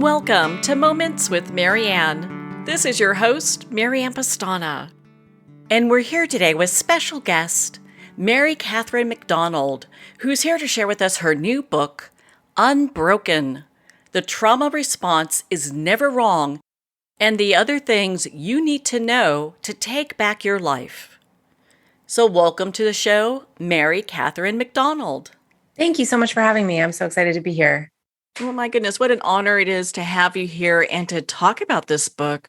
Welcome to Moments with Marianne. This is your host, Marianne Pastana. And we're here today with special guest, MaryCatherine McDonald, who's here to share with us her new book, Unbroken. The Trauma Response is Never Wrong, and the Other Things You Need to Know to Take Back Your Life. So welcome to the show, MaryCatherine McDonald. Thank you so much for having me. I'm so excited to be here. Oh my goodness, what an honor it is to have you here and to talk about this book.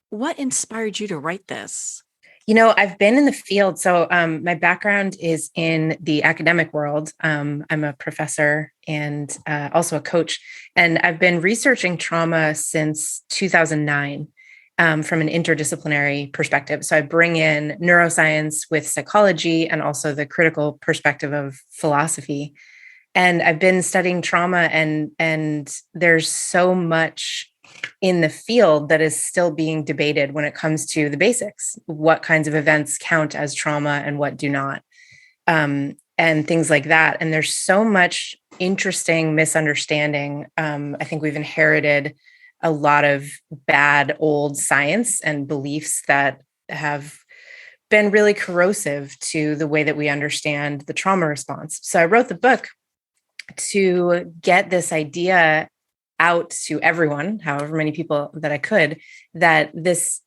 What inspired you to write this? I've been in the field. So my background is in the academic world. I'm a professor and also a coach. And I've been researching trauma since 2009 from an interdisciplinary perspective. So I bring in neuroscience with psychology and also the critical perspective of philosophy. And I've been studying trauma, and there's so much in the field that is still being debated when it comes to the basics. What kinds of events count as trauma and what do not, and things like that. And there's so much interesting misunderstanding. I think we've inherited a lot of bad old science and beliefs that have been really corrosive to the way that we understand the trauma response. So I wrote the book to get this idea out to everyone, however many people that I could, that this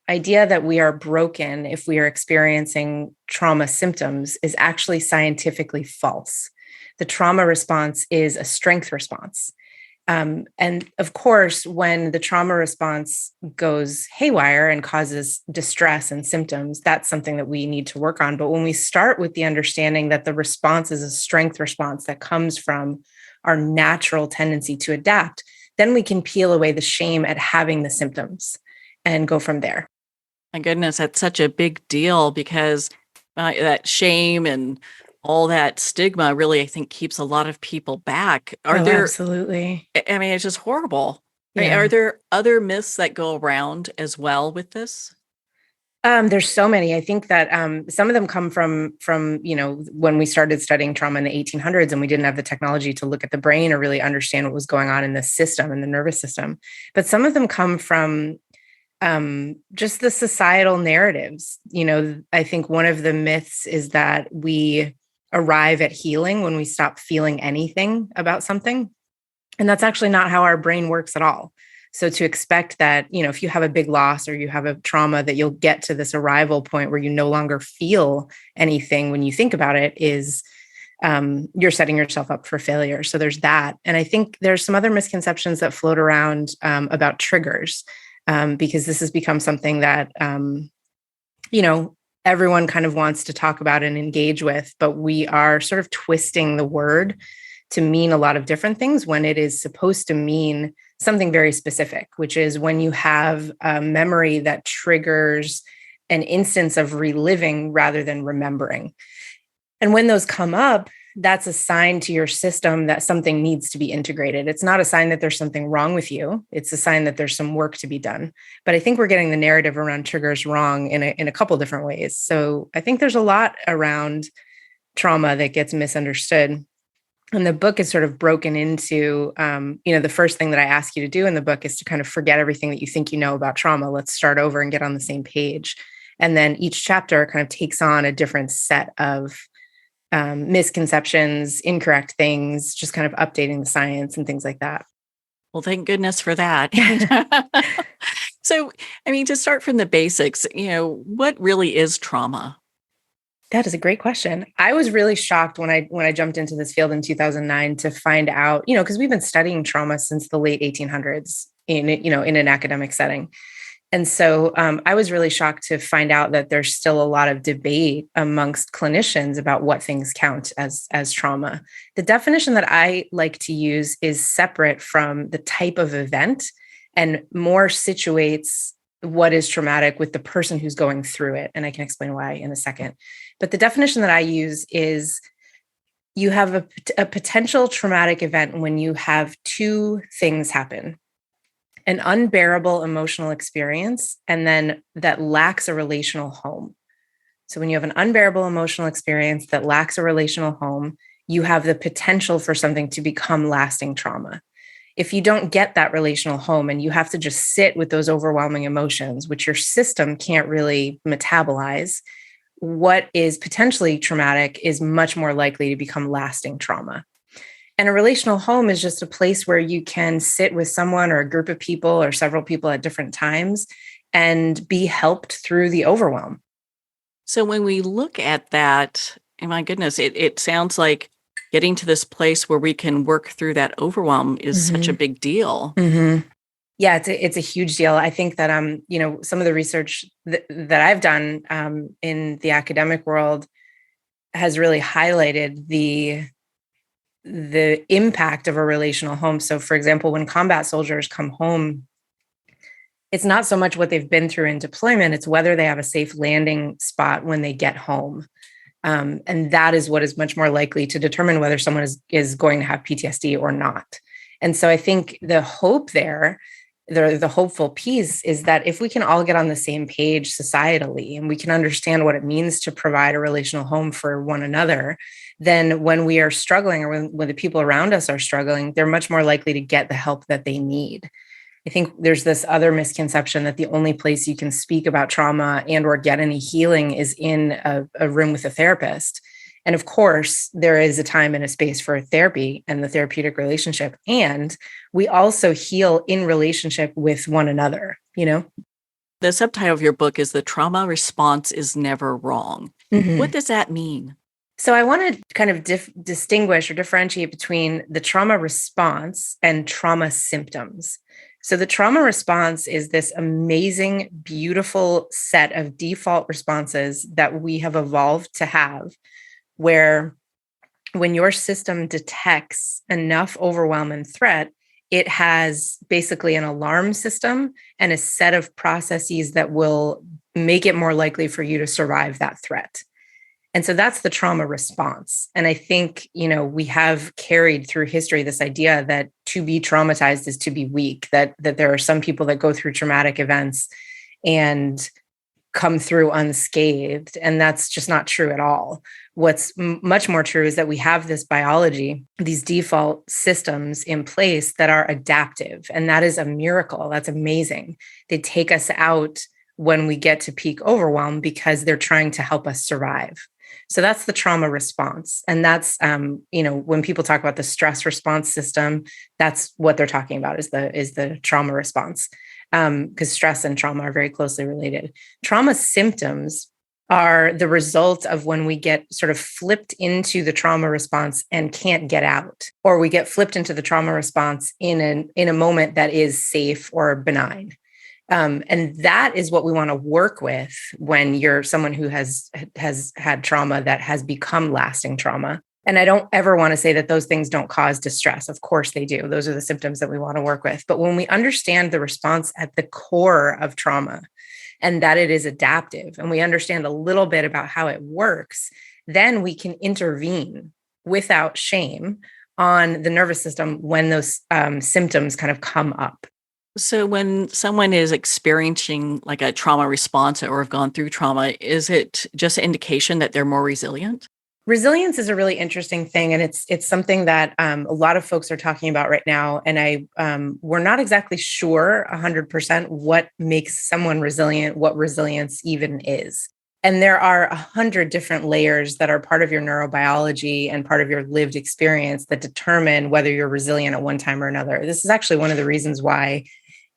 idea that we are broken if we are experiencing trauma symptoms is actually scientifically false. The trauma response is a strength response. And of course, when the trauma response goes haywire and causes distress and symptoms, that's something that we need to work on. But when we start with the understanding that the response is a strength response that comes from our natural tendency to adapt, then we can peel away the shame at having the symptoms and go from there. My goodness, that's such a big deal because that shame and all that stigma really, I think, keeps a lot of people back. Absolutely. I mean, it's just horrible. Yeah. I mean, are there other myths that go around as well with this? There's so many. I think that some of them come from when we started studying trauma in the 1800s, and we didn't have the technology to look at the brain or really understand what was going on in the system, in the nervous system. But some of them come from just the societal narratives. I think one of the myths is that we arrive at healing when we stop feeling anything about something. And that's actually not how our brain works at all. So to expect that, if you have a big loss or you have a trauma, that you'll get to this arrival point where you no longer feel anything when you think about it is you're setting yourself up for failure. So there's that. And I think there's some other misconceptions that float around about triggers, because this has become something that, everyone kind of wants to talk about and engage with, but we are sort of twisting the word to mean a lot of different things when it is supposed to mean something very specific, which is when you have a memory that triggers an instance of reliving rather than remembering. And when those come up, that's a sign to your system that something needs to be integrated. It's not a sign that there's something wrong with you. It's a sign that there's some work to be done. But I think we're getting the narrative around triggers wrong in a couple different ways. So I think there's a lot around trauma that gets misunderstood. And the book is sort of broken into, the first thing that I ask you to do in the book is to kind of forget everything that you think you know about trauma. Let's start over and get on the same page. And then each chapter kind of takes on a different set of misconceptions, incorrect things, just kind of updating the science and things like that. Well, thank goodness for that. So, to start from the basics, what really is trauma? That is a great question. I was really shocked when I jumped into this field in 2009 to find out, because we've been studying trauma since the late 1800s in an academic setting. And so I was really shocked to find out that there's still a lot of debate amongst clinicians about what things count as trauma. The definition that I like to use is separate from the type of event and more situates what is traumatic with the person who's going through it. And I can explain why in a second. But the definition that I use is you have a potential traumatic event when you have two things happen: an unbearable emotional experience, and then that lacks a relational home. So when you have an unbearable emotional experience that lacks a relational home, you have the potential for something to become lasting trauma. If you don't get that relational home and you have to just sit with those overwhelming emotions, which your system can't really metabolize, what is potentially traumatic is much more likely to become lasting trauma. And a relational home is just a place where you can sit with someone or a group of people or several people at different times and be helped through the overwhelm. So when we look at that, and my goodness, it sounds like getting to this place where we can work through that overwhelm is such a big deal. Mm-hmm. Yeah, it's a huge deal. I think that some of the research that I've done in the academic world has really highlighted the impact of a relational home. So, for example, when combat soldiers come home, it's not so much what they've been through in deployment; it's whether they have a safe landing spot when they get home. And that is what is much more likely to determine whether someone is going to have PTSD or not. And so I think the hope there, the hopeful piece is that if we can all get on the same page societally and we can understand what it means to provide a relational home for one another, then when we are struggling or when the people around us are struggling, they're much more likely to get the help that they need. I think there's this other misconception that the only place you can speak about trauma and or get any healing is in a room with a therapist. And of course, there is a time and a space for therapy and the therapeutic relationship. And we also heal in relationship with one another, The subtitle of your book is The Trauma Response is Never Wrong. Mm-hmm. What does that mean? So I want to kind of distinguish or differentiate between the trauma response and trauma symptoms. So the trauma response is this amazing, beautiful set of default responses that we have evolved to have, where when your system detects enough overwhelm and threat, it has basically an alarm system and a set of processes that will make it more likely for you to survive that threat. And so that's the trauma response. And I think, we have carried through history this idea that to be traumatized is to be weak, that there are some people that go through traumatic events and come through unscathed. And that's just not true at all. What's much more true is that we have this biology, these default systems in place that are adaptive. And that is a miracle. That's amazing. They take us out when we get to peak overwhelm because they're trying to help us survive. So that's the trauma response. And that's, when people talk about the stress response system, that's what they're talking about is the trauma response, because stress and trauma are very closely related. Trauma symptoms are the result of when we get sort of flipped into the trauma response and can't get out, or we get flipped into the trauma response in a moment that is safe or benign. And that is what we want to work with when you're someone who has had trauma that has become lasting trauma. And I don't ever want to say that those things don't cause distress. Of course they do. Those are the symptoms that we want to work with. But when we understand the response at the core of trauma and that it is adaptive, and we understand a little bit about how it works, then we can intervene without shame on the nervous system when those symptoms kind of come up. So when someone is experiencing like a trauma response or have gone through trauma, is it just an indication that they're more resilient? Resilience is a really interesting thing, and it's something that a lot of folks are talking about right now. And we're not exactly sure 100% what makes someone resilient, what resilience even is. And there are 100 different layers that are part of your neurobiology and part of your lived experience that determine whether you're resilient at one time or another. This is actually one of the reasons why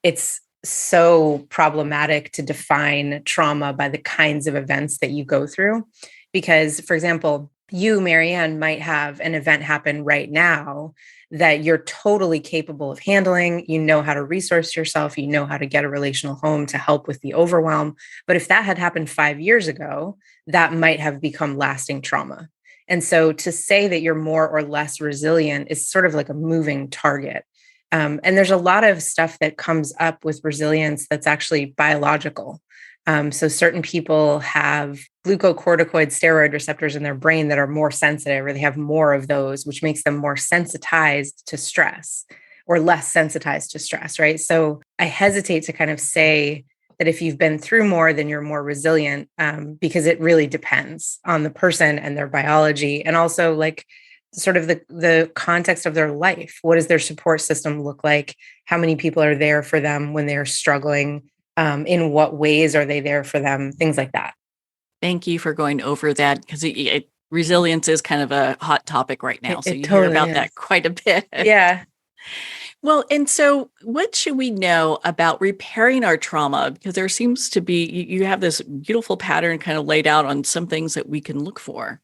it's so problematic to define trauma by the kinds of events that you go through. Because, for example, you, Marianne, might have an event happen right now that you're totally capable of handling. You know how to resource yourself. You know how to get a relational home to help with the overwhelm. But if that had happened 5 years ago, that might have become lasting trauma. And so to say that you're more or less resilient is sort of like a moving target. And there's a lot of stuff that comes up with resilience that's actually biological. So certain people have glucocorticoid steroid receptors in their brain that are more sensitive, or they have more of those, which makes them more sensitized to stress or less sensitized to stress, right? So I hesitate to kind of say that if you've been through more, then you're more resilient, because it really depends on the person and their biology. And also, like, sort of the context of their life. What does their support system look like? How many people are there for them when they're struggling? In what ways are they there for them? Things like that. Thank you for going over that, because resilience is kind of a hot topic right now. So It you hear totally about is. that quite a bit. Yeah. Well, and so what should we know about repairing our trauma? Because there seems to be, you have this beautiful pattern kind of laid out on some things that we can look for.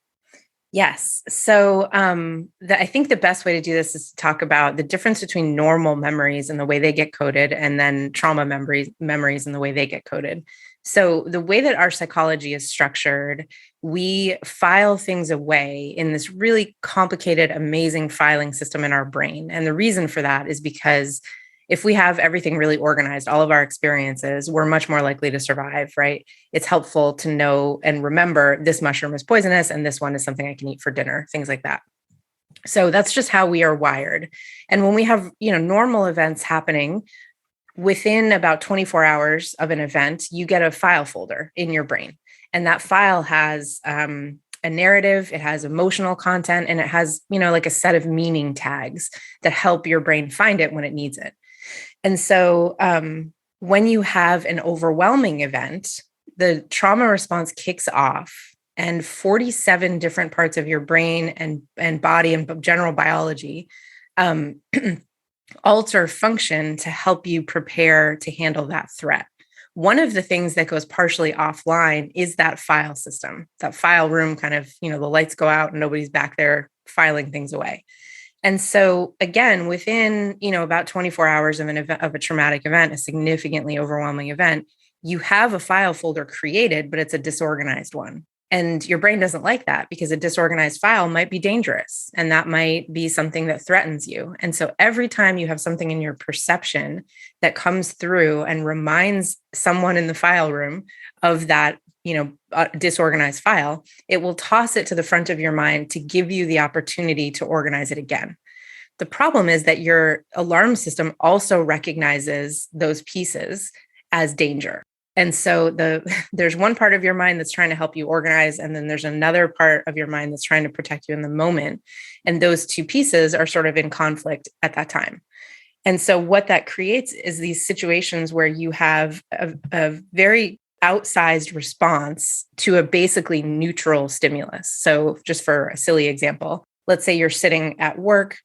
Yes. So I think the best way to do this is to talk about the difference between normal memories and the way they get coded, and then trauma memories and the way they get coded. So the way that our psychology is structured, we file things away in this really complicated, amazing filing system in our brain. And the reason for that is because if we have everything really organized, all of our experiences, we're much more likely to survive, right? It's helpful to know and remember this mushroom is poisonous and this one is something I can eat for dinner, things like that. So that's just how we are wired. And when we have, normal events happening, within about 24 hours of an event, you get a file folder in your brain. And that file has a narrative, it has emotional content, and it has, like a set of meaning tags that help your brain find it when it needs it. And so when you have an overwhelming event, the trauma response kicks off, and 47 different parts of your brain and body and general biology alter function to help you prepare to handle that threat. One of the things that goes partially offline is that file system, that file room kind of, the lights go out and nobody's back there filing things away. And so again, within, about 24 hours of of a traumatic event, a significantly overwhelming event, you have a file folder created, but it's a disorganized one. And your brain doesn't like that, because a disorganized file might be dangerous, and that might be something that threatens you. And so every time you have something in your perception that comes through and reminds someone in the file room of that, disorganized file, it will toss it to the front of your mind to give you the opportunity to organize it again. The problem is that your alarm system also recognizes those pieces as danger. And so there's one part of your mind that's trying to help you organize, and then there's another part of your mind that's trying to protect you in the moment. And those two pieces are sort of in conflict at that time. And so what that creates is these situations where you have a very outsized response to a basically neutral stimulus. So just for a silly example, let's say you're sitting at work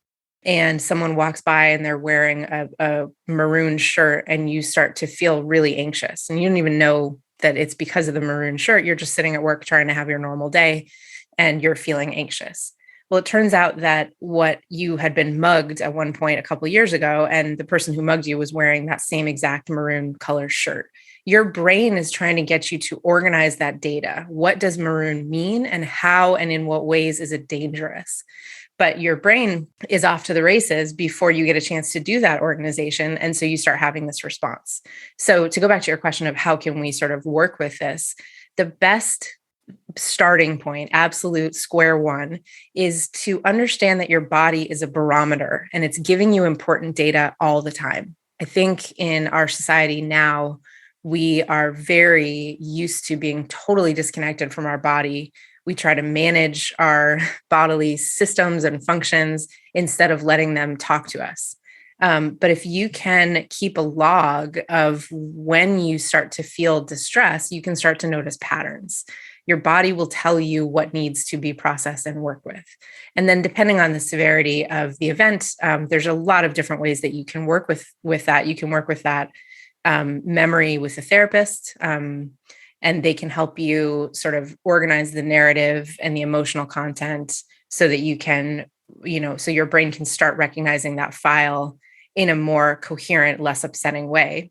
and someone walks by and they're wearing a maroon shirt, and you start to feel really anxious, and you don't even know that it's because of the maroon shirt. You're just sitting at work trying to have your normal day, and you're feeling anxious. Well, it turns out that what you had been mugged at one point a couple of years ago, and the person who mugged you was wearing that same exact maroon color shirt. Your brain is trying to get you to organize that data. What does maroon mean, and how and in what ways is it dangerous? But your brain is off to the races before you get a chance to do that organization. And so you start having this response. So to go back to your question of how can we sort of work with this, the best starting point, absolute square one, is to understand that your body is a barometer and it's giving you important data all the time. I think in our society now, we are very used to being totally disconnected from our body. We try to manage our bodily systems and functions instead of letting them talk to us. But if you can keep a log of when you start to feel distress, you can start to notice patterns. Your body will tell you what needs to be processed and worked with. And then depending on the severity of the event, there's a lot of different ways that you can work with that. You can work with that memory with a therapist, and they can help you sort of organize the narrative and the emotional content so that you can, so your brain can start recognizing that file in a more coherent, less upsetting way.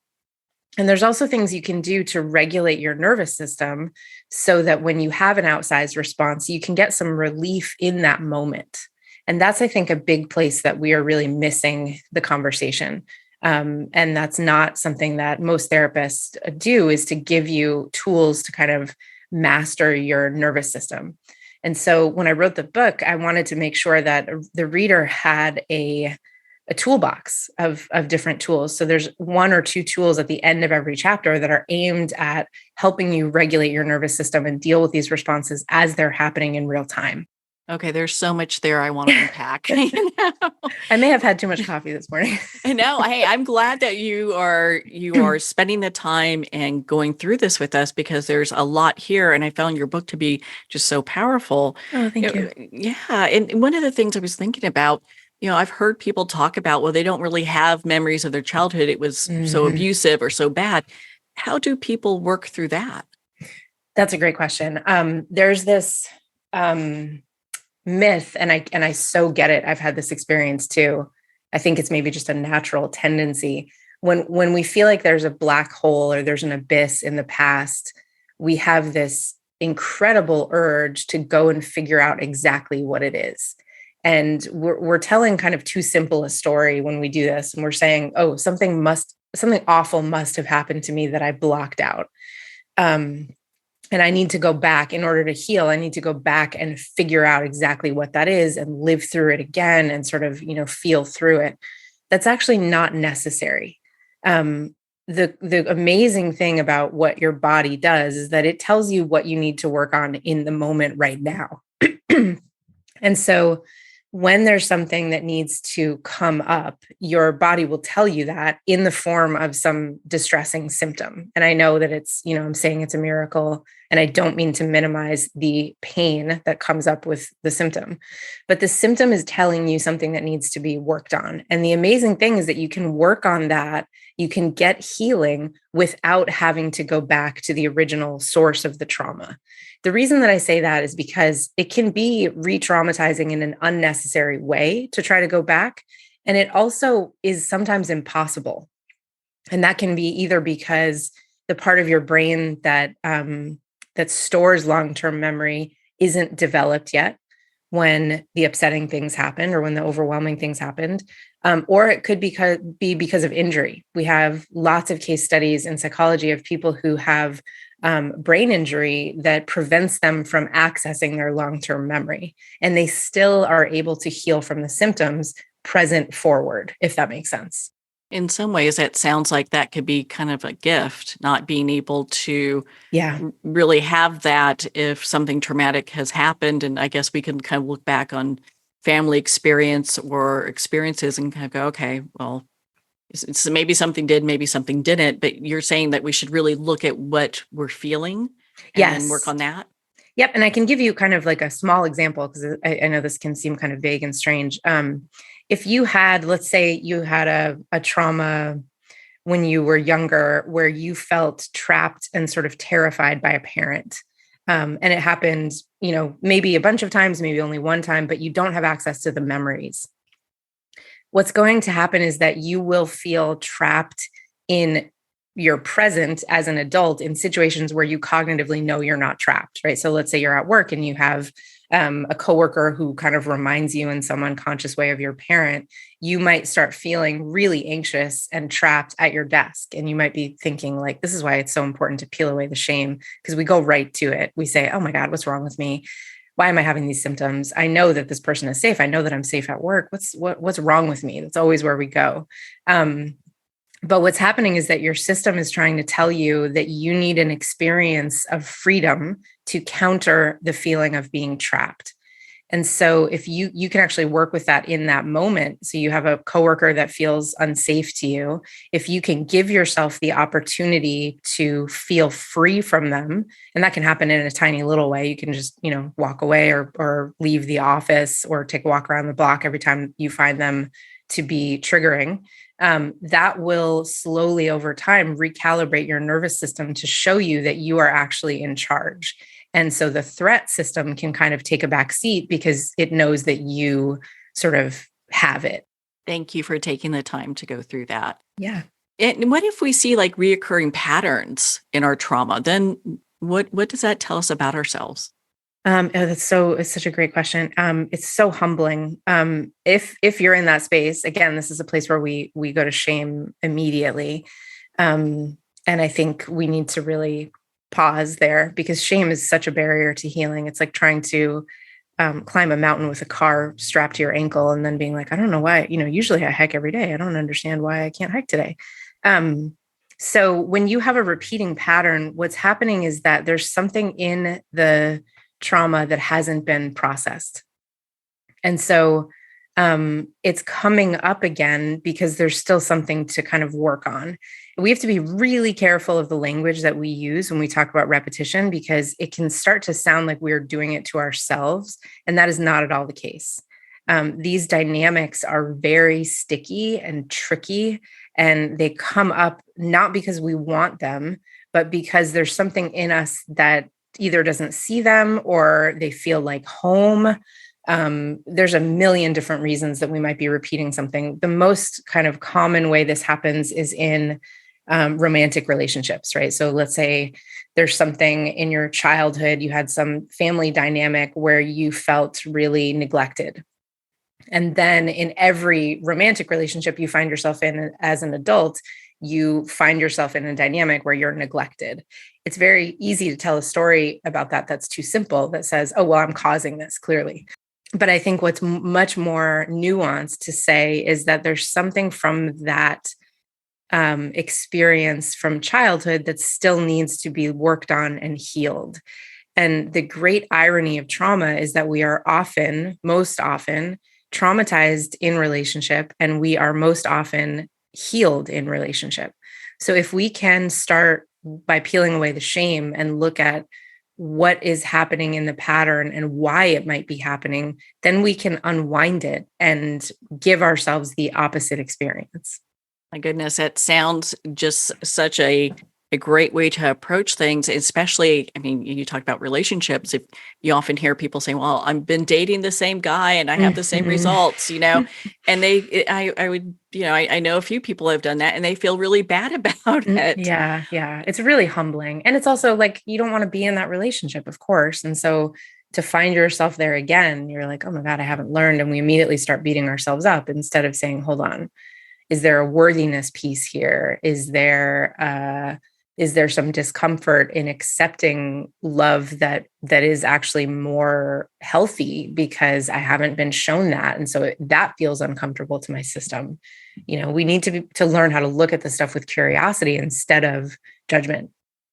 And there's also things you can do to regulate your nervous system so that when you have an outsized response, you can get some relief in that moment. And that's, I think, a big place that we are really missing the conversation. And that's not something that most therapists do, is to give you tools to kind of master your nervous system. And so when I wrote the book, I wanted to make sure that the reader had a toolbox of different tools. So there's one or two tools at the end of every chapter that are aimed at helping you regulate your nervous system and deal with these responses as they're happening in real time. Okay, there's so much there I want to unpack. You know? I may have had too much coffee this morning. I know. Hey, I'm glad that you are spending the time and going through this with us because there's a lot here, and I found your book to be just so powerful. Oh, thank you. Yeah, and one of the things I was thinking about, I've heard people talk about, well, they don't really have memories of their childhood. It was so Mhm. abusive or so bad. How do people work through that? That's a great question. There's this myth, and I so get it. I've had this experience too. I think it's maybe just a natural tendency when we feel like there's a black hole or there's an abyss in the past, we have this incredible urge to go and figure out exactly what it is. And we're telling kind of too simple a story when we do this, and we're saying, "Oh, something awful must have happened to me that I blocked out." Um, and I need to go back in order to heal. I need to go back and figure out exactly what that is and live through it again and sort of, feel through it. That's actually not necessary. The amazing thing about what your body does is that it tells you what you need to work on in the moment right now. And so when there's something that needs to come up, your body will tell you that in the form of some distressing symptom. And I know that I'm saying it's a miracle, and I don't mean to minimize the pain that comes up with the symptom, but the symptom is telling you something that needs to be worked on. And the amazing thing is that you can work on that. You can get healing without having to go back to the original source of the trauma. The reason that I say that is because it can be re-traumatizing in an unnecessary way to try to go back. And it also is sometimes impossible. And that can be either because the part of your brain that stores long-term memory isn't developed yet when the upsetting things happened or when the overwhelming things happened. Or it could be because of injury. We have lots of case studies in psychology of people who have brain injury that prevents them from accessing their long-term memory. And they still are able to heal from the symptoms present forward, if that makes sense. In some ways, that sounds like that could be kind of a gift, not being able to Yeah. really have that if something traumatic has happened. And I guess we can kind of look back on family experience or experiences and kind of go, okay, well, so maybe something did, maybe something didn't, but you're saying that we should really look at what we're feeling and then work Yes. on that. Yep. And I can give you kind of like a small example because I know this can seem kind of vague and strange. If you had, let's say you had a trauma when you were younger where you felt trapped and sort of terrified by a parent. And it happened, maybe a bunch of times, maybe only one time, but you don't have access to the memories. What's going to happen is that you will feel trapped in your present as an adult in situations where you cognitively know you're not trapped, right? So let's say you're at work and you have a coworker who kind of reminds you in some unconscious way of your parent. You might start feeling really anxious and trapped at your desk. And you might be thinking like, this is why it's so important to peel away the shame, because we go right to it. We say, oh my God, what's wrong with me? Why am I having these symptoms? I know that this person is safe. I know that I'm safe at work. What's wrong with me? That's always where we go. But what's happening is that your system is trying to tell you that you need an experience of freedom to counter the feeling of being trapped. And so if you can actually work with that in that moment, so you have a coworker that feels unsafe to you, if you can give yourself the opportunity to feel free from them, and that can happen in a tiny little way. You can just, walk away or leave the office or take a walk around the block every time you find them to be triggering. That will slowly over time recalibrate your nervous system to show you that you are actually in charge. And so the threat system can kind of take a back seat because it knows that you sort of have it. Thank you for taking the time to go through that. Yeah. And what if we see like reoccurring patterns in our trauma? Then what does that tell us about ourselves? It's such a great question. It's so humbling. If you're in that space, again, this is a place where we go to shame immediately. And I think we need to really pause there because shame is such a barrier to healing. It's like trying to climb a mountain with a car strapped to your ankle and then being like, I don't know why, usually I hike every day. I don't understand why I can't hike today. So when you have a repeating pattern, what's happening is that there's something in the trauma that hasn't been processed. And so it's coming up again because there's still something to kind of work on. We have to be really careful of the language that we use when we talk about repetition, because it can start to sound like we're doing it to ourselves. And that is not at all the case. These dynamics are very sticky and tricky, and they come up not because we want them, but because there's something in us that either doesn't see them or they feel like home. There's a million different reasons that we might be repeating something. The most kind of common way this happens is in romantic relationships, right? So let's say there's something in your childhood, you had some family dynamic where you felt really neglected. And then in every romantic relationship you find yourself in as an adult, you find yourself in a dynamic where you're neglected. It's very easy to tell a story about that that's too simple, that says, oh, well, I'm causing this clearly. But I think what's much more nuanced to say is that there's something from that experience from childhood that still needs to be worked on and healed. And the great irony of trauma is that we are often, most often, traumatized in relationship, and we are most often healed in relationship. So if we can start by peeling away the shame and look at what is happening in the pattern and why it might be happening, then we can unwind it and give ourselves the opposite experience. My goodness, that sounds just such a great way to approach things, especially, I mean, you talk about relationships. If you often hear people saying, well, I've been dating the same guy and I have the same results, and I would, I know a few people have done that and they feel really bad about it. Yeah. It's really humbling. And it's also like, you don't want to be in that relationship, of course. And so to find yourself there again, you're like, oh my God, I haven't learned. And we immediately start beating ourselves up instead of saying, hold on, is there a worthiness piece here? Is there some discomfort in accepting love that is actually more healthy because I haven't been shown that? And so that feels uncomfortable to my system. We need to learn how to look at the stuff with curiosity instead of judgment.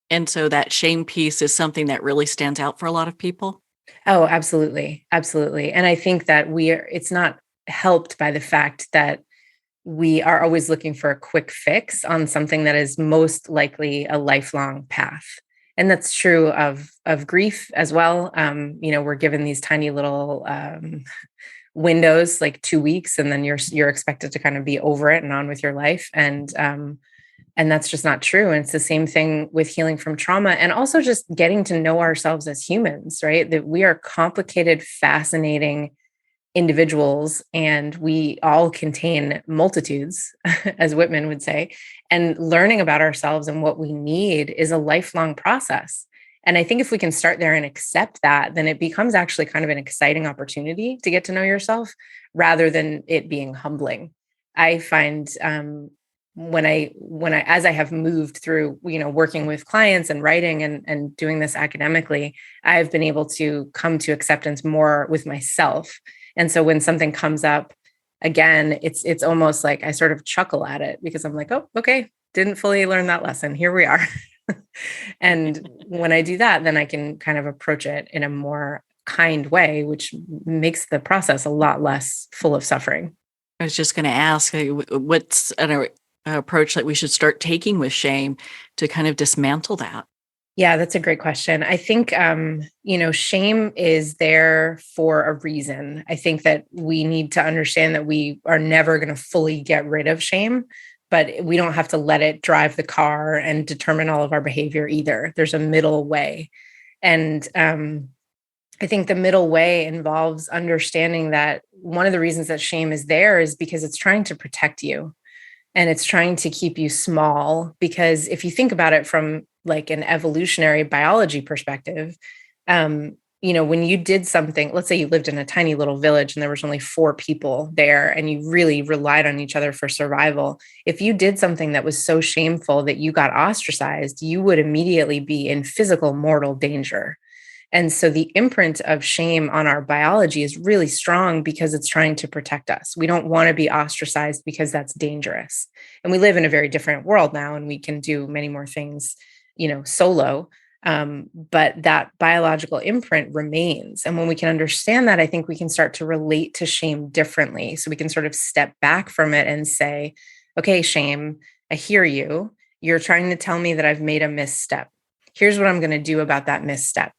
And so that shame piece is something that really stands out for a lot of people. Oh, absolutely. Absolutely. And I think that it's not helped by the fact that we are always looking for a quick fix on something that is most likely a lifelong path. And that's true of grief as well. We're given these tiny little windows, like 2 weeks, and then you're expected to kind of be over it and on with your life. And that's just not true. And it's the same thing with healing from trauma, and also just getting to know ourselves as humans, right? That we are complicated, fascinating individuals, and we all contain multitudes, as Whitman would say, and learning about ourselves and what we need is a lifelong process. And I think if we can start there and accept that, then it becomes actually kind of an exciting opportunity to get to know yourself rather than it being humbling. I find as I have moved through, working with clients and writing and doing this academically, I've been able to come to acceptance more with myself. And so when something comes up again, it's almost like I sort of chuckle at it because I'm like, oh, okay, didn't fully learn that lesson. Here we are. And when I do that, then I can kind of approach it in a more kind way, which makes the process a lot less full of suffering. I was just going to ask, what's an approach that we should start taking with shame to kind of dismantle that? Yeah, that's a great question. I think, shame is there for a reason. I think that we need to understand that we are never going to fully get rid of shame, but we don't have to let it drive the car and determine all of our behavior either. There's a middle way. And I think the middle way involves understanding that one of the reasons that shame is there is because it's trying to protect you. And it's trying to keep you small, because if you think about it from like an evolutionary biology perspective, when you did something, let's say you lived in a tiny little village and there was only 4 people there and you really relied on each other for survival. If you did something that was so shameful that you got ostracized, you would immediately be in physical mortal danger. And so the imprint of shame on our biology is really strong because it's trying to protect us. We don't want to be ostracized because that's dangerous. And we live in a very different world now, and we can do many more things, solo. But that biological imprint remains. And when we can understand that, I think we can start to relate to shame differently. So we can sort of step back from it and say, okay, shame, I hear you. You're trying to tell me that I've made a misstep. Here's what I'm going to do about that misstep,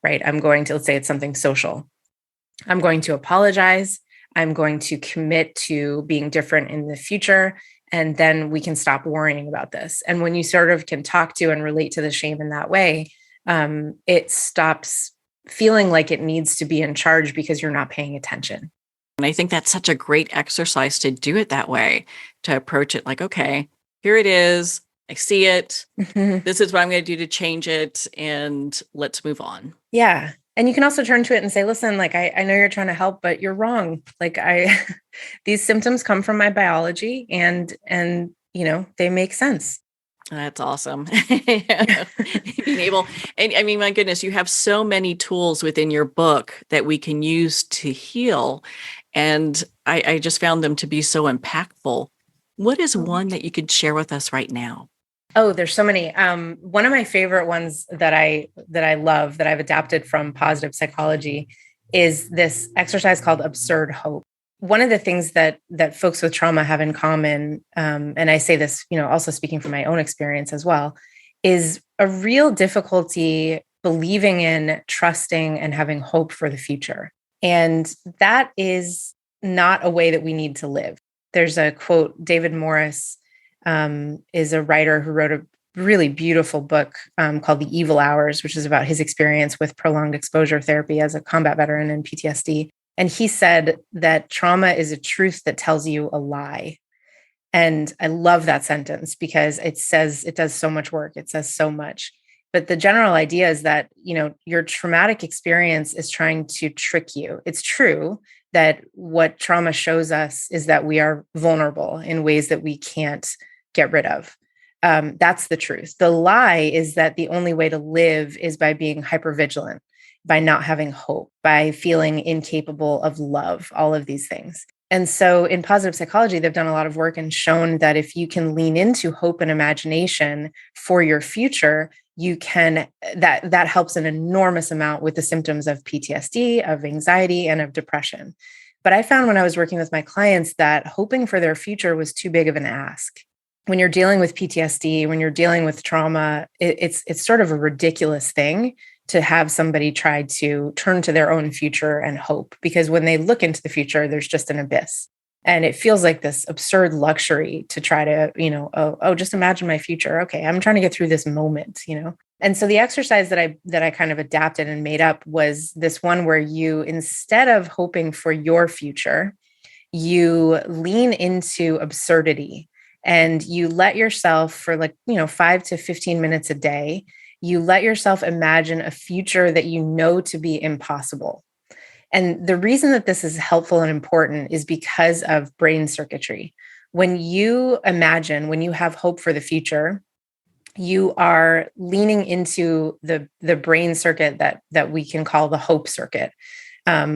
right? I'm going to, let's say it's something social. I'm going to apologize. I'm going to commit to being different in the future. And then we can stop worrying about this. And when you sort of can talk to and relate to the shame in that way, it stops feeling like it needs to be in charge because you're not paying attention. And I think that's such a great exercise to do it that way, to approach it like, okay, here it is. I see it. Mm-hmm. This is what I'm going to do to change it. And let's move on. Yeah. And you can also turn to it and say, listen, like, I know you're trying to help, but you're wrong. Like these symptoms come from my biology and, they make sense. That's awesome. Being able, and I mean, my goodness, you have so many tools within your book that we can use to heal. And I just found them to be so impactful. What is one that you could share with us right now? Oh, there's so many. One of my favorite ones that I love that I've adapted from positive psychology is this exercise called absurd hope. One of the things that folks with trauma have in common, and I say this, also speaking from my own experience as well, is a real difficulty believing in, trusting, and having hope for the future. And that is not a way that we need to live. There's a quote, David Morris is a writer who wrote a really beautiful book called The Evil Hours, which is about his experience with prolonged exposure therapy as a combat veteran and PTSD. And he said that trauma is a truth that tells you a lie. And I love that sentence because it says it does so much work. It says so much. But the general idea is that, your traumatic experience is trying to trick you. It's true that what trauma shows us is that we are vulnerable in ways that we can't get rid of. That's the truth. The lie is that the only way to live is by being hypervigilant, by not having hope, by feeling incapable of love, all of these things. And so in positive psychology, they've done a lot of work and shown that if you can lean into hope and imagination for your future, you can, that helps an enormous amount with the symptoms of PTSD, of anxiety, and of depression. But I found when I was working with my clients that hoping for their future was too big of an ask. When you're dealing with PTSD, when you're dealing with trauma, it's sort of a ridiculous thing to have somebody try to turn to their own future and hope, because when they look into the future, there's just an abyss. And it feels like this absurd luxury to try to, just imagine my future. Okay, I'm trying to get through this moment, And so the exercise that I kind of adapted and made up was this one where you, instead of hoping for your future, you lean into absurdity and you let yourself for 5 to 15 minutes a day, you let yourself imagine a future that you know to be impossible. And the reason that this is helpful and important is because of brain circuitry. When you imagine, when you have hope for the future, you are leaning into the brain circuit that we can call the hope circuit,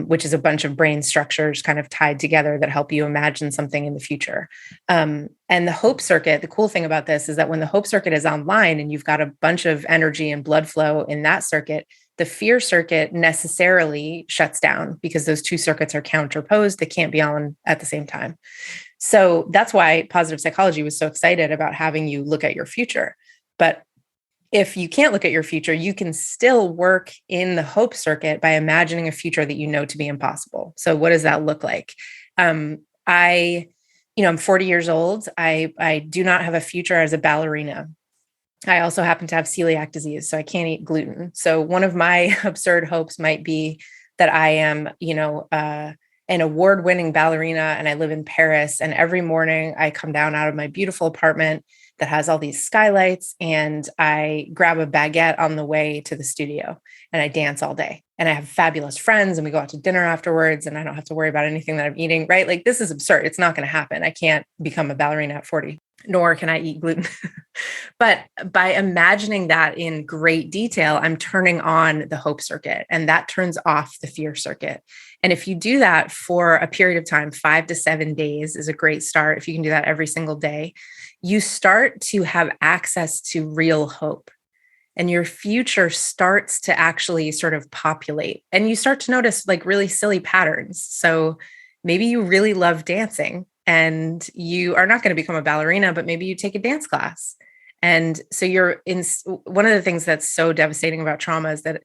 which is a bunch of brain structures kind of tied together that help you imagine something in the future. And the hope circuit, the cool thing about this is that when the hope circuit is online and you've got a bunch of energy and blood flow in that circuit, the fear circuit necessarily shuts down because those two circuits are counterposed. They can't be on at the same time. So that's why positive psychology was so excited about having you look at your future. But if you can't look at your future, you can still work in the hope circuit by imagining a future that you know to be impossible. So what does that look like? I'm 40 years old. I do not have a future as a ballerina. I also happen to have celiac disease, so I can't eat gluten. So one of my absurd hopes might be that I am, an award-winning ballerina and I live in Paris. And every morning I come down out of my beautiful apartment that has all these skylights and I grab a baguette on the way to the studio and I dance all day. And I have fabulous friends and we go out to dinner afterwards and I don't have to worry about anything that I'm eating, right? Like this is absurd. It's not going to happen. I can't become a ballerina at 40, nor can I eat gluten. But by imagining that in great detail, I'm turning on the hope circuit and that turns off the fear circuit. And if you do that for a period of time, 5 to 7 days is a great start. If you can do that every single day, you start to have access to real hope. and your future starts to actually sort of populate, and you start to notice like really silly patterns. So maybe you really love dancing and you are not going to become a ballerina, but maybe you take a dance class. And so you're in one of the things that's so devastating about trauma is that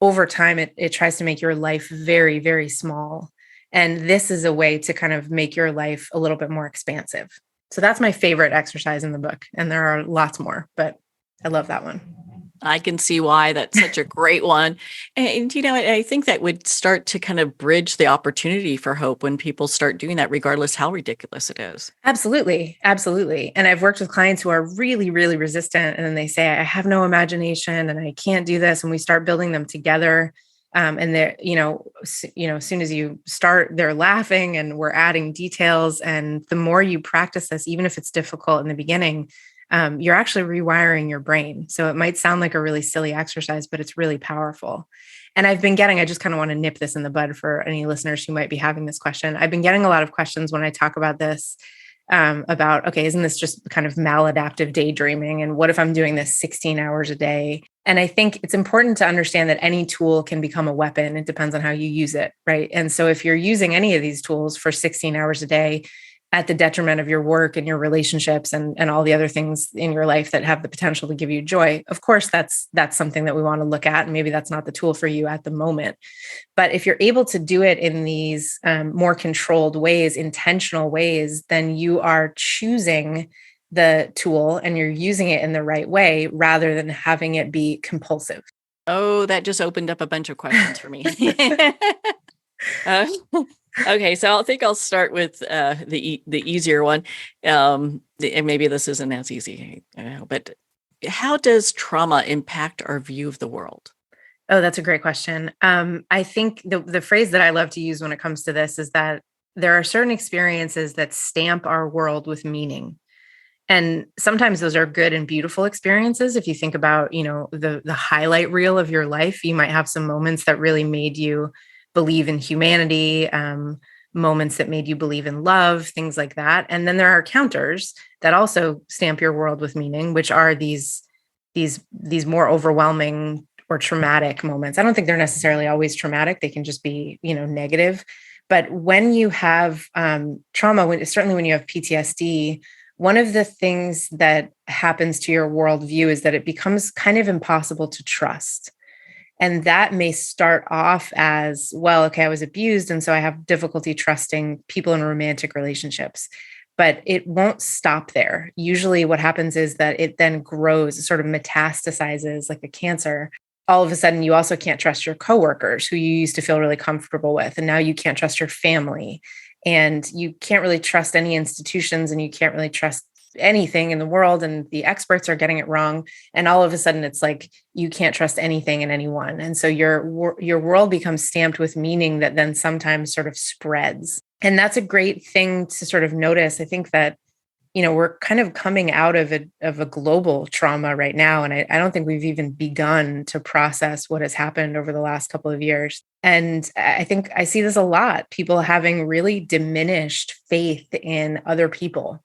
over time, it tries to make your life very, very small. And this is a way to kind of make your life a little bit more expansive. So that's my favorite exercise in the book. And there are lots more, but I love that one. I can see why that's such a great one. And, I think that would start to kind of bridge the opportunity for hope when people start doing that, regardless how ridiculous it is. Absolutely. Absolutely. And I've worked with clients who are really, really resistant. And then they say, I have no imagination and I can't do this. And we start building them together. And they're, as soon as you start, they're laughing and we're adding details. And the more you practice this, even if it's difficult in the beginning, you're actually rewiring your brain. So it might sound like a really silly exercise, but it's really powerful. And I just kind of want to nip this in the bud for any listeners who might be having this question. I've been getting a lot of questions when I talk about this, about, okay, isn't this just kind of maladaptive daydreaming? And what if I'm doing this 16 hours a day? And I think it's important to understand that any tool can become a weapon. It depends on how you use it, right? And so if you're using any of these tools for 16 hours a day, at the detriment of your work and your relationships and all the other things in your life that have the potential to give you joy, of course, that's something that we want to look at. And maybe that's not the tool for you at the moment. But if you're able to do it in these more controlled ways, intentional ways, then you are choosing the tool and you're using it in the right way rather than having it be compulsive. Oh, that just opened up a bunch of questions for me. Okay, so I think I'll start with the easier one, and maybe this isn't as easy, but how does trauma impact our view of the world? Oh, that's a great question. I think the phrase that I love to use when it comes to this is that there are certain experiences that stamp our world with meaning. And sometimes those are good and beautiful experiences. If you think about, the highlight reel of your life, you might have some moments that really made you believe in humanity, moments that made you believe in love, things like that. And then there are counters that also stamp your world with meaning, which are these more overwhelming or traumatic moments. I don't think they're necessarily always traumatic. They can just be, negative. But when you have trauma, certainly when you have PTSD, one of the things that happens to your worldview is that it becomes kind of impossible to trust. And that may start off as, well, okay, I was abused, and so I have difficulty trusting people in romantic relationships. But it won't stop there. Usually what happens is that it then grows, it sort of metastasizes like a cancer. All of a sudden, you also can't trust your coworkers who you used to feel really comfortable with. And now you can't trust your family. And you can't really trust any institutions, and you can't really trust anything in the world, and the experts are getting it wrong. And all of a sudden it's like, you can't trust anything and anyone. And so your world becomes stamped with meaning that then sometimes sort of spreads. And that's a great thing to sort of notice. I think that, we're kind of coming out of a global trauma right now. And I don't think we've even begun to process what has happened over the last couple of years. And I think I see this a lot, people having really diminished faith in other people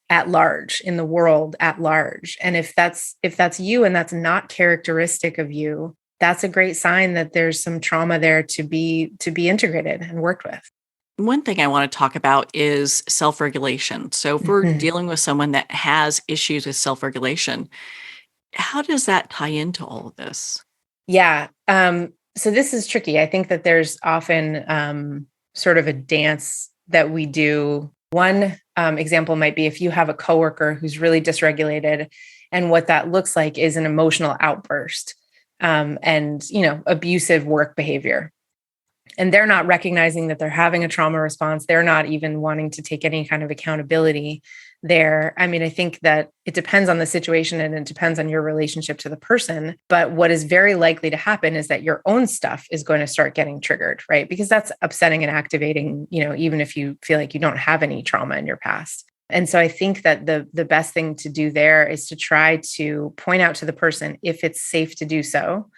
at large, in the world at large. And if that's you and that's not characteristic of you, that's a great sign that there's some trauma there to be integrated and worked with. One thing I want to talk about is self-regulation. So if we're dealing with someone that has issues with self-regulation, how does that tie into all of this? Yeah. So this is tricky. I think that there's often sort of a dance that we do. One example might be if you have a coworker who's really dysregulated, and what that looks like is an emotional outburst and abusive work behavior. And they're not recognizing that they're having a trauma response. They're not even wanting to take any kind of accountability there. I mean, I think that it depends on the situation and it depends on your relationship to the person. But what is very likely to happen is that your own stuff is going to start getting triggered, right? Because that's upsetting and activating, even if you feel like you don't have any trauma in your past. And so I think that the best thing to do there is to try to point out to the person, if it's safe to do so,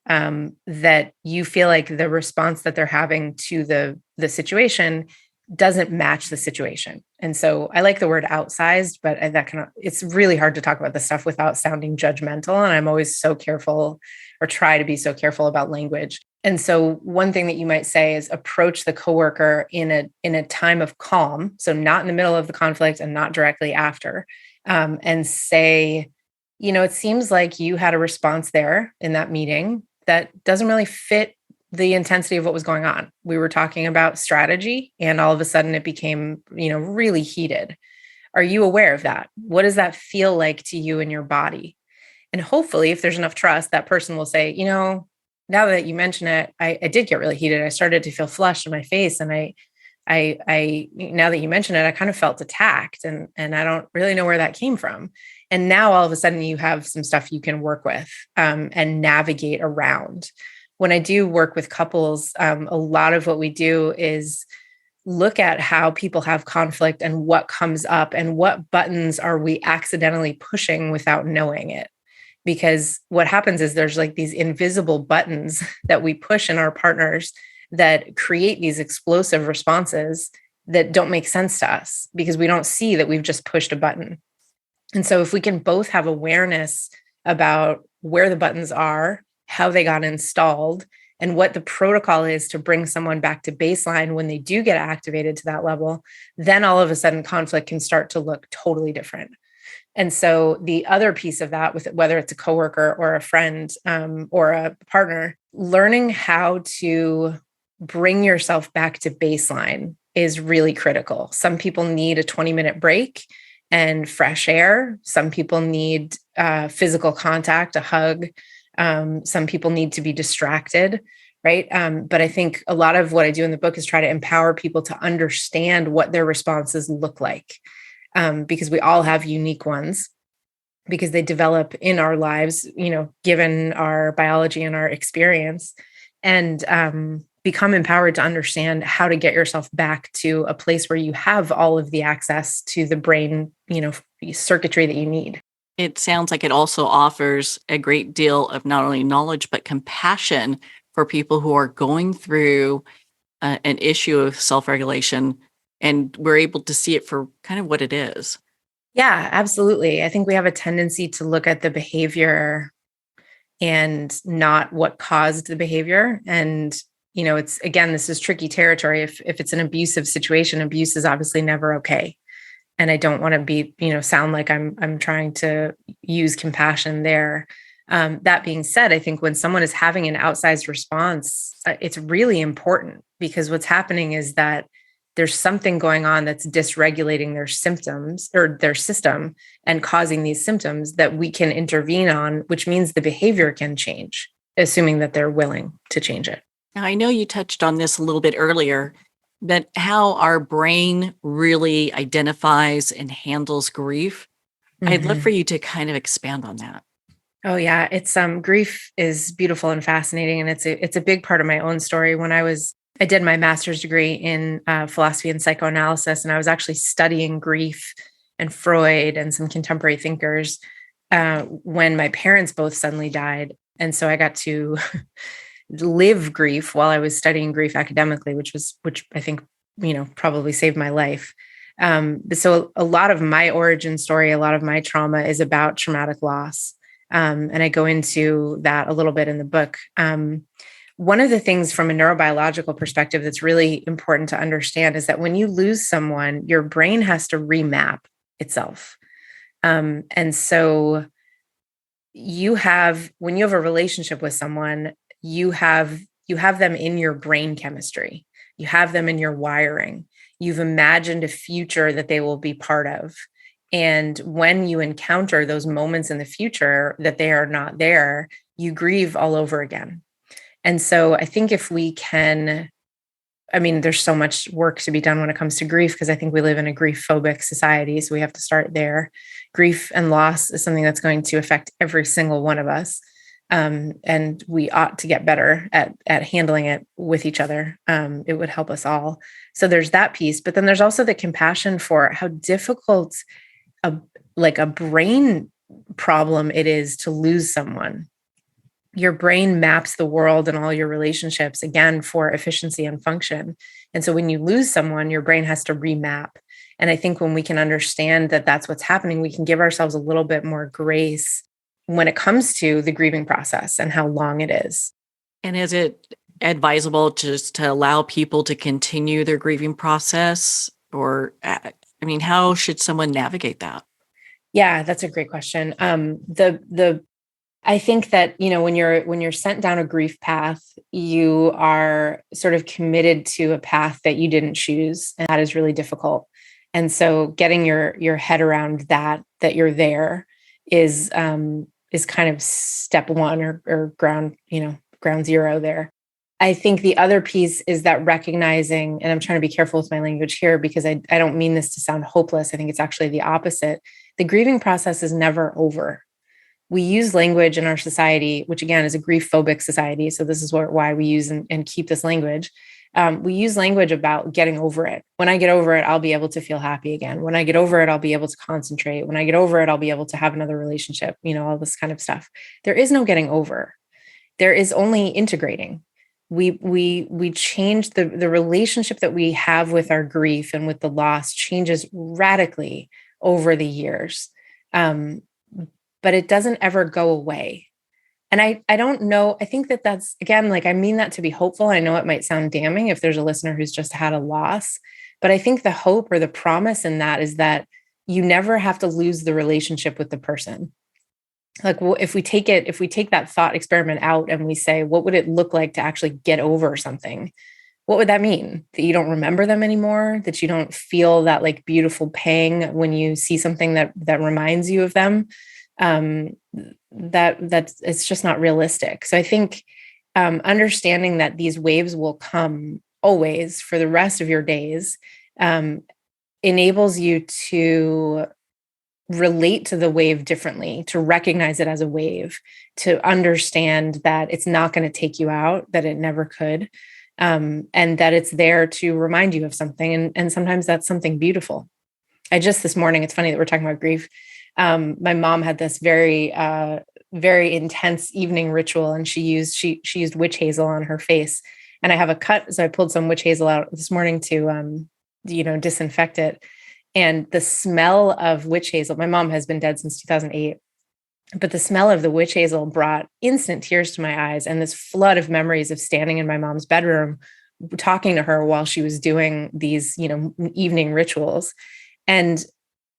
that you feel like the response that they're having to the situation doesn't match the situation. And so I like the word outsized, but it's really hard to talk about this stuff without sounding judgmental. And I'm always so careful, or try to be so careful about language. And so one thing that you might say is approach the coworker in a time of calm. So not in the middle of the conflict and not directly after, and say, it seems like you had a response there in that meeting that doesn't really fit the intensity of what was going on. We were talking about strategy, and all of a sudden it became, really heated. Are you aware of that? What does that feel like to you in your body? And hopefully, if there's enough trust, that person will say, now that you mention it, I did get really heated. I started to feel flushed in my face. And I now that you mention it, I kind of felt attacked, and I don't really know where that came from. And now all of a sudden you have some stuff you can work with, and navigate around. When I do work with couples, a lot of what we do is look at how people have conflict and what comes up and what buttons are we accidentally pushing without knowing it. Because what happens is there's like these invisible buttons that we push in our partners that create these explosive responses that don't make sense to us because we don't see that we've just pushed a button. And so if we can both have awareness about where the buttons are, how they got installed, and what the protocol is to bring someone back to baseline when they do get activated to that level, then all of a sudden conflict can start to look totally different. And so the other piece of that, with whether it's a coworker or a friend, or a partner, learning how to bring yourself back to baseline is really critical. Some people need a 20-minute break and fresh air. Some people need physical contact, a hug. Some people need to be distracted, right? But I think a lot of what I do in the book is try to empower people to understand what their responses look like, because we all have unique ones, because they develop in our lives, given our biology and our experience, and become empowered to understand how to get yourself back to a place where you have all of the access to the brain, circuitry that you need. It sounds like it also offers a great deal of not only knowledge, but compassion for people who are going through an issue of self-regulation, and we're able to see it for kind of what it is. Yeah, absolutely. I think we have a tendency to look at the behavior and not what caused the behavior. And, it's, again, this is tricky territory. If it's an abusive situation, abuse is obviously never okay. And I don't want to be, sound like I'm trying to use compassion there. That being said, I think when someone is having an outsized response, it's really important, because what's happening is that there's something going on that's dysregulating their symptoms or their system and causing these symptoms that we can intervene on, which means the behavior can change, assuming that they're willing to change it. Now, I know you touched on this a little bit earlier, but how our brain really identifies and handles grief. Mm-hmm. I'd love for you to kind of expand on that. Oh yeah, it's grief is beautiful and fascinating, and it's a big part of my own story. When I did my master's degree in philosophy and psychoanalysis, and I was actually studying grief and Freud and some contemporary thinkers when my parents both suddenly died, and so I got to live grief while I was studying grief academically, which I think, probably saved my life. So a lot of my origin story, a lot of my trauma is about traumatic loss. And I go into that a little bit in the book. One of the things from a neurobiological perspective that's really important to understand is that when you lose someone, your brain has to remap itself. And so when you have a relationship with someone, you have them in your brain chemistry. You have them in your wiring. You've imagined a future that they will be part of. And when you encounter those moments in the future that they are not there, you grieve all over again. And so I think if we can, there's so much work to be done when it comes to grief, because I think we live in a grief-phobic society. So we have to start there. Grief and loss is something that's going to affect every single one of us. And we ought to get better at handling it with each other. It would help us all. So there's that piece, but then there's also the compassion for how difficult a brain problem it is to lose someone. Your brain maps the world and all your relationships, again, for efficiency and function. And so when you lose someone, your brain has to remap. And I think when we can understand that that's what's happening, we can give ourselves a little bit more grace when it comes to the grieving process and how long it is. And is it advisable just to allow people to continue their grieving process? Or, how should someone navigate that? Yeah, that's a great question. I think that, when you're sent down a grief path, you are sort of committed to a path that you didn't choose, and that is really difficult. And so getting your head around that you're there is kind of step one or ground zero there. I think the other piece is that recognizing, and I'm trying to be careful with my language here because I don't mean this to sound hopeless. I think it's actually the opposite. The grieving process is never over. We use language in our society, which again is a grief phobic society. So this is why we use and keep this language. We use language about getting over it. When I get over it, I'll be able to feel happy again. When I get over it, I'll be able to concentrate. When I get over it, I'll be able to have another relationship, all this kind of stuff. There is no getting over. There is only integrating. We change the relationship that we have with our grief and with the loss changes radically over the years. But it doesn't ever go away. And I don't know, I think that's, again, like, I mean that to be hopeful. I know it might sound damning if there's a listener who's just had a loss, but I think the hope or the promise in that is that you never have to lose the relationship with the person. Like, if we take that thought experiment out and we say, what would it look like to actually get over something? What would that mean? That you don't remember them anymore? That you don't feel that like beautiful pang when you see something that reminds you of them? That's it's just not realistic. So I think understanding that these waves will come always for the rest of your days enables you to relate to the wave differently, to recognize it as a wave, to understand that it's not going to take you out, that it never could, and that it's there to remind you of something. And sometimes that's something beautiful. This morning, it's funny that we're talking about grief. My mom had this very, very intense evening ritual, and she used witch hazel on her face. And I have a cut, so I pulled some witch hazel out this morning to, disinfect it. And the smell of witch hazel, my mom has been dead since 2008, but the smell of the witch hazel brought instant tears to my eyes and this flood of memories of standing in my mom's bedroom, talking to her while she was doing these, evening rituals. And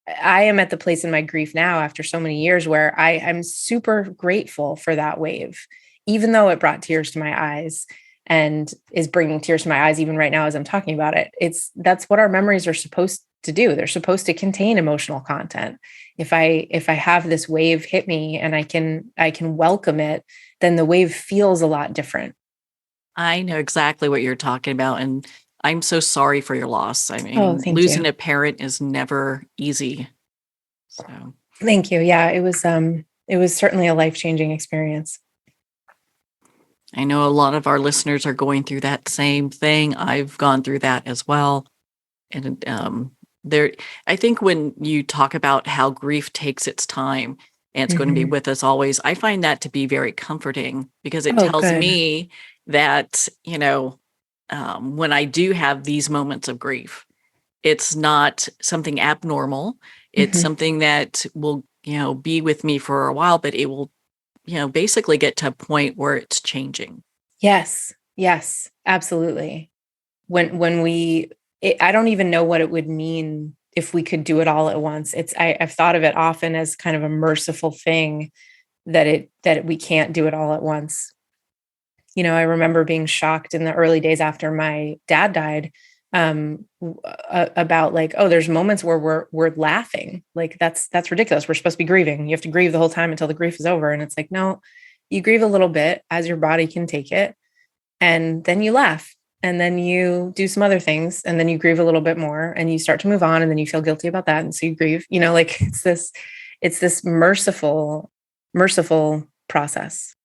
I am at the place in my grief now after so many years where I'm super grateful for that wave, even though it brought tears to my eyes and is bringing tears to my eyes even right now as I'm talking about it. That's what our memories are supposed to do. They're supposed to contain emotional content. If I have this wave hit me and I can welcome it, then the wave feels a lot different. I know exactly what you're talking about. And I'm so sorry for your loss. Losing a parent is never easy. So thank you. Yeah, it was certainly a life-changing experience. I know a lot of our listeners are going through that same thing. I've gone through that as well. And I think when you talk about how grief takes its time and it's going to be with us always, I find that to be very comforting because it tells me that, when I do have these moments of grief, it's not something abnormal. It's something that will, be with me for a while, but it will, basically get to a point where it's changing. Yes, absolutely. I don't even know what it would mean if we could do it all at once. I've thought of it often as kind of a merciful thing that we can't do it all at once. I remember being shocked in the early days after my dad died, about like, oh, there's moments where we're laughing. Like that's ridiculous. We're supposed to be grieving. You have to grieve the whole time until the grief is over. And it's like, no, you grieve a little bit as your body can take it. And then you laugh. And then you do some other things, and then you grieve a little bit more, and you start to move on, and then you feel guilty about that, and so you grieve. Like it's this merciful process.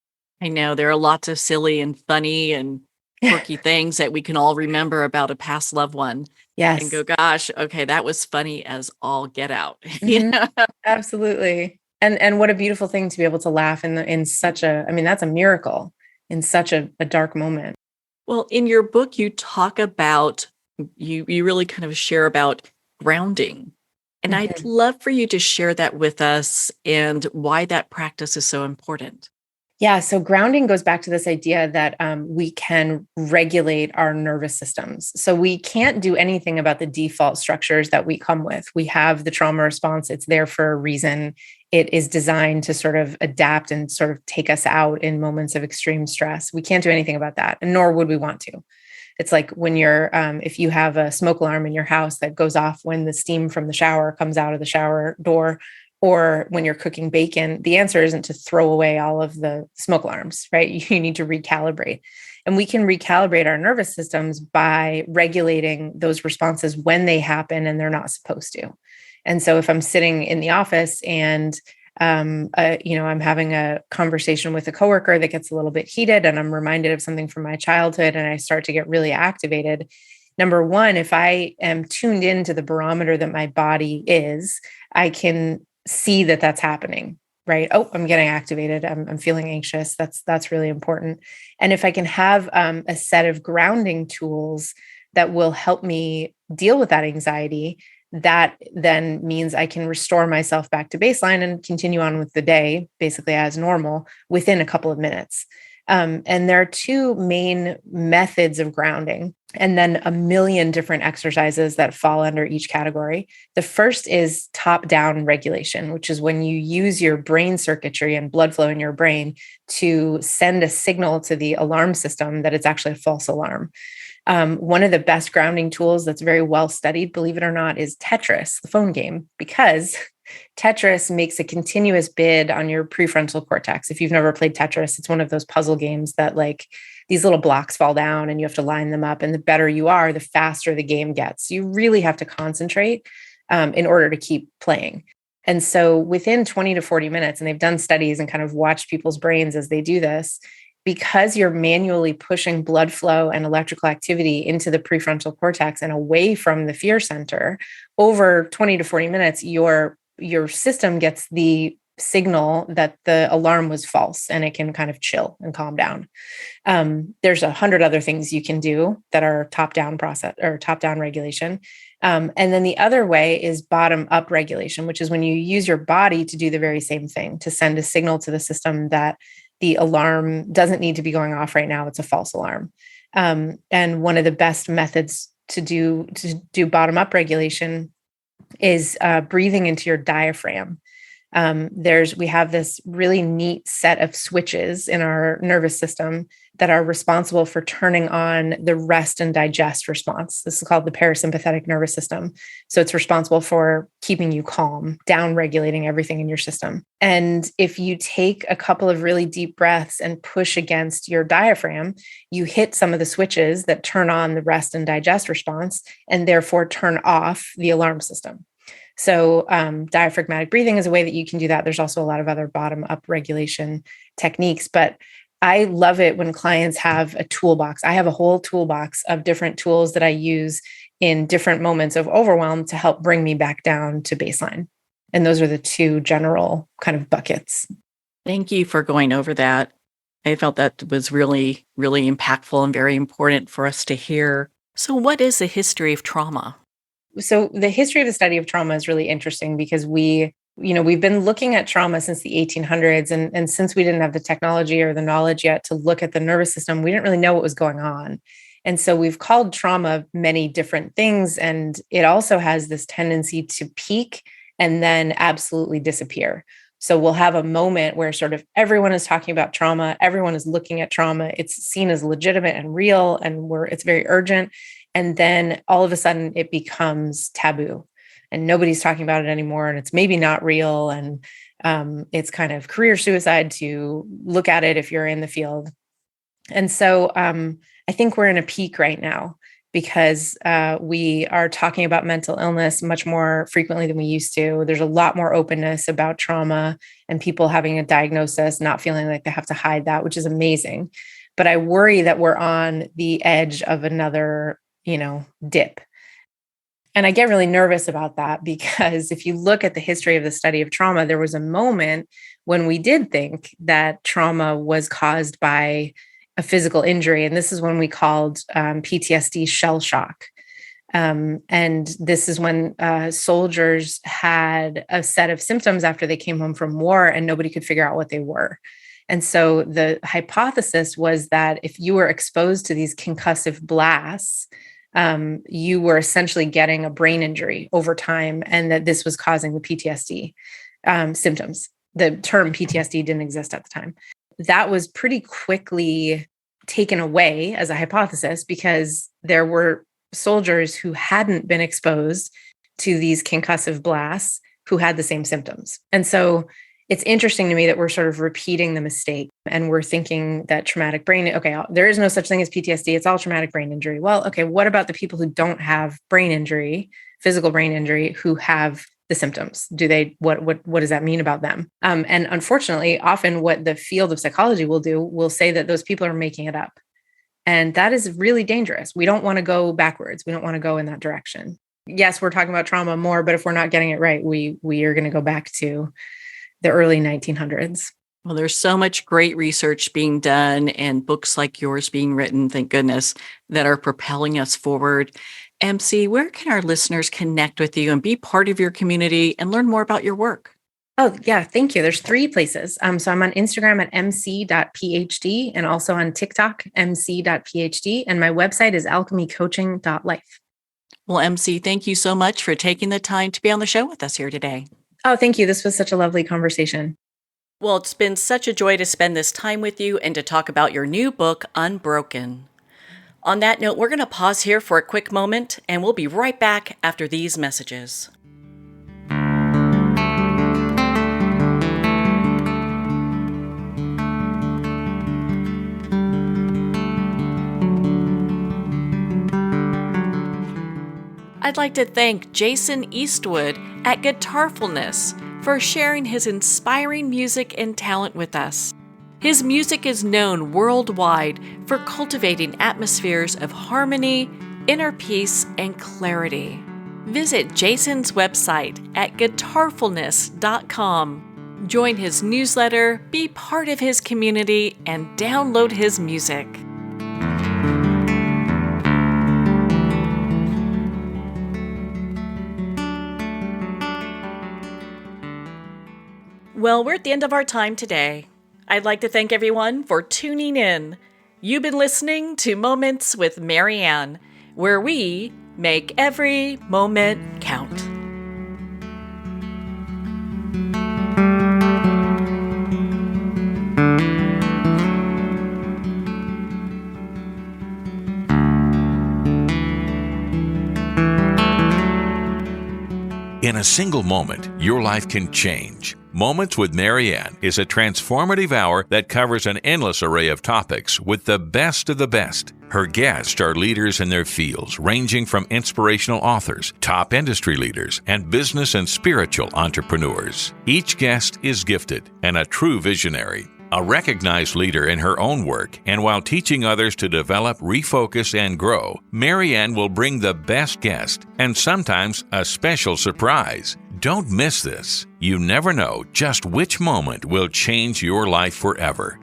I know there are lots of silly and funny and quirky things that we can all remember about a past loved one. Yes, and go, gosh, okay, that was funny as all get out. Absolutely. And what a beautiful thing to be able to laugh in such a. I mean, that's a miracle in such a dark moment. Well, in your book, you talk about You really kind of share about grounding. And I'd Mhm. love for you to share that with us and why that practice is so important. Yeah, so grounding goes back to this idea that we can regulate our nervous systems. So we can't do anything about the default structures that we come with. We have the trauma response, it's there for a reason. It is designed to sort of adapt and sort of take us out in moments of extreme stress. We can't do anything about that, and nor would we want to. It's like when if you have a smoke alarm in your house that goes off when the steam from the shower comes out of the shower door, or when you're cooking bacon, the answer isn't to throw away all of the smoke alarms, right? You need to recalibrate. And we can recalibrate our nervous systems by regulating those responses when they happen and they're not supposed to. And so if I'm sitting in the office and I'm having a conversation with a coworker that gets a little bit heated and I'm reminded of something from my childhood and I start to get really activated. Number one, if I am tuned into the barometer that my body is, I can see that that's happening, right? Oh, I'm getting activated. I'm feeling anxious. That's really important. And if I can have a set of grounding tools that will help me deal with that anxiety, that then means I can restore myself back to baseline and continue on with the day, basically as normal, within a couple of minutes. And there are two main methods of grounding, and then a million different exercises that fall under each category. The first is top-down regulation, which is when you use your brain circuitry and blood flow in your brain to send a signal to the alarm system that it's actually a false alarm. One of the best grounding tools that's very well studied, believe it or not, is Tetris, the phone game, because Tetris makes a continuous bid on your prefrontal cortex. If you've never played Tetris, it's one of those puzzle games that like these little blocks fall down and you have to line them up. And the better you are, the faster the game gets. You really have to concentrate in order to keep playing. And so within 20 to 40 minutes, and they've done studies and kind of watched people's brains as they do this, because you're manually pushing blood flow and electrical activity into the prefrontal cortex and away from the fear center, over 20 to 40 minutes, your system gets the signal that the alarm was false and it can kind of chill and calm down. There's 100 other things you can do that are top-down process or top-down regulation. And then the other way is bottom-up regulation, which is when you use your body to do the very same thing, to send a signal to the system that the alarm doesn't need to be going off right now. It's a false alarm. And one of the best methods to do bottom-up regulation is breathing into your diaphragm. We have this really neat set of switches in our nervous system that are responsible for turning on the rest and digest response. This is called the parasympathetic nervous system. So it's responsible for keeping you calm, down regulating everything in your system. And if you take a couple of really deep breaths and push against your diaphragm, you hit some of the switches that turn on the rest and digest response and therefore turn off the alarm system. So diaphragmatic breathing is a way that you can do that. There's also a lot of other bottom-up regulation techniques, but I love it when clients have a toolbox. I have a whole toolbox of different tools that I use in different moments of overwhelm to help bring me back down to baseline. And those are the two general kind of buckets. Thank you for going over that. I felt that was really, really impactful and very important for us to hear. So what is the history of trauma? So the history of the study of trauma is really interesting because we've been looking at trauma since the 1800s. And since we didn't have the technology or the knowledge yet to look at the nervous system, we didn't really know what was going on. And so we've called trauma many different things. And it also has this tendency to peak and then absolutely disappear. So we'll have a moment where sort of everyone is talking about trauma. Everyone is looking at trauma. It's seen as legitimate and real, and it's very urgent. And then all of a sudden it becomes taboo and nobody's talking about it anymore. And it's maybe not real. And it's kind of career suicide to look at it if you're in the field. And so I think we're in a peak right now because we are talking about mental illness much more frequently than we used to. There's a lot more openness about trauma and people having a diagnosis, not feeling like they have to hide that, which is amazing. But I worry that we're on the edge of another dip. And I get really nervous about that because if you look at the history of the study of trauma, there was a moment when we did think that trauma was caused by a physical injury. And this is when we called PTSD shell shock. And this is when soldiers had a set of symptoms after they came home from war and nobody could figure out what they were. And so the hypothesis was that if you were exposed to these concussive blasts, you were essentially getting a brain injury over time, and that this was causing the PTSD symptoms. The term PTSD didn't exist at the time. That was pretty quickly taken away as a hypothesis because there were soldiers who hadn't been exposed to these concussive blasts who had the same symptoms. And so it's interesting to me that we're sort of repeating the mistake and we're thinking that traumatic brain, okay, there is no such thing as PTSD. It's all traumatic brain injury. Well, okay, what about the people who don't have brain injury, physical brain injury, who have the symptoms? What does that mean about them? And unfortunately, often what the field of psychology will say that those people are making it up. And that is really dangerous. We don't want to go backwards. We don't want to go in that direction. Yes, we're talking about trauma more, but if we're not getting it right, we are going to go back to the early 1900s. Well, there's so much great research being done and books like yours being written, thank goodness, that are propelling us forward. MC, where can our listeners connect with you and be part of your community and learn more about your work? Oh, yeah. Thank you. There's 3 places. So I'm on Instagram at mc.phd and also on TikTok, mc.phd. And my website is alchemycoaching.life. Well, MC, thank you so much for taking the time to be on the show with us here today. Oh, thank you. This was such a lovely conversation. Well, it's been such a joy to spend this time with you and to talk about your new book, Unbroken. On that note, we're going to pause here for a quick moment, and we'll be right back after these messages. I'd like to thank Jason Eastwood at Guitarfulness for sharing his inspiring music and talent with us. His music is known worldwide for cultivating atmospheres of harmony, inner peace, and clarity. Visit Jason's website at guitarfulness.com. Join his newsletter, be part of his community, and download his music. Well, we're at the end of our time today. I'd like to thank everyone for tuning in. You've been listening to Moments with Marianne, where we make every moment count. In a single moment, your life can change. Moments with Marianne is a transformative hour that covers an endless array of topics with the best of the best. Her guests are leaders in their fields, ranging from inspirational authors, top industry leaders, and business and spiritual entrepreneurs. Each guest is gifted and a true visionary, a recognized leader in her own work, and while teaching others to develop, refocus, and grow, Marianne will bring the best guest and sometimes a special surprise. Don't miss this. You never know just which moment will change your life forever.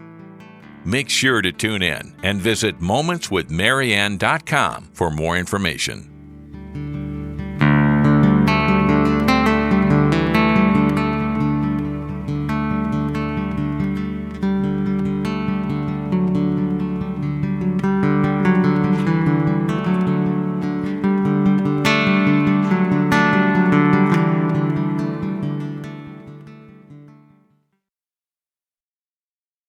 Make sure to tune in and visit momentswithmarianne.com for more information.